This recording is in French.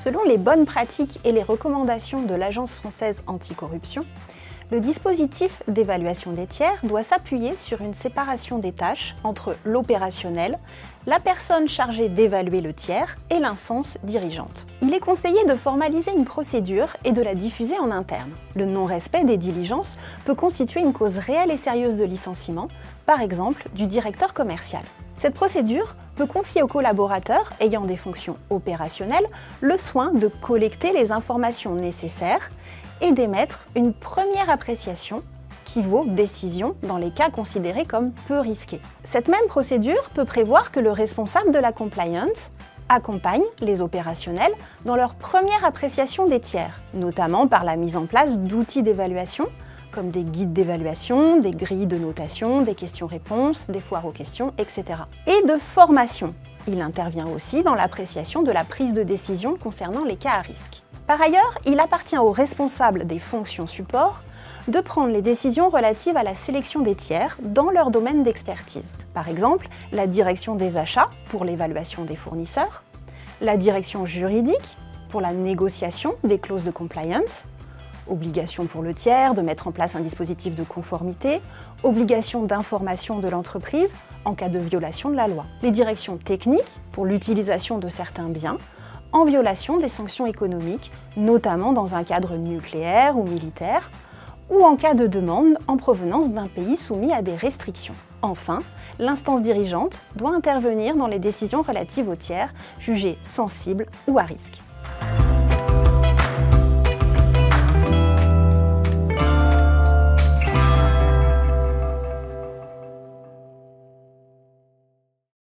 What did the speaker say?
Selon les bonnes pratiques et les recommandations de l'Agence française anticorruption, le dispositif d'évaluation des tiers doit s'appuyer sur une séparation des tâches entre l'opérationnel, la personne chargée d'évaluer le tiers et l'instance dirigeante. Il est conseillé de formaliser une procédure et de la diffuser en interne. Le non-respect des diligences peut constituer une cause réelle et sérieuse de licenciement, par exemple du directeur commercial. Cette procédure peut confier aux collaborateurs ayant des fonctions opérationnelles le soin de collecter les informations nécessaires et d'émettre une première appréciation qui vaut décision dans les cas considérés comme peu risqués. Cette même procédure peut prévoir que le responsable de la compliance accompagne les opérationnels dans leur première appréciation des tiers, notamment par la mise en place d'outils d'évaluation comme des guides d'évaluation, des grilles de notation, des questions-réponses, des foires aux questions, etc. Et de formation. Il intervient aussi dans l'appréciation de la prise de décision concernant les cas à risque. Par ailleurs, il appartient aux responsables des fonctions support de prendre les décisions relatives à la sélection des tiers dans leur domaine d'expertise. Par exemple, la direction des achats pour l'évaluation des fournisseurs, la direction juridique pour la négociation des clauses de compliance, obligation pour le tiers de mettre en place un dispositif de conformité, obligation d'information de l'entreprise en cas de violation de la loi. Les directions techniques pour l'utilisation de certains biens en violation des sanctions économiques, notamment dans un cadre nucléaire ou militaire, ou en cas de demande en provenance d'un pays soumis à des restrictions. Enfin, l'instance dirigeante doit intervenir dans les décisions relatives aux tiers jugés sensibles ou à risque.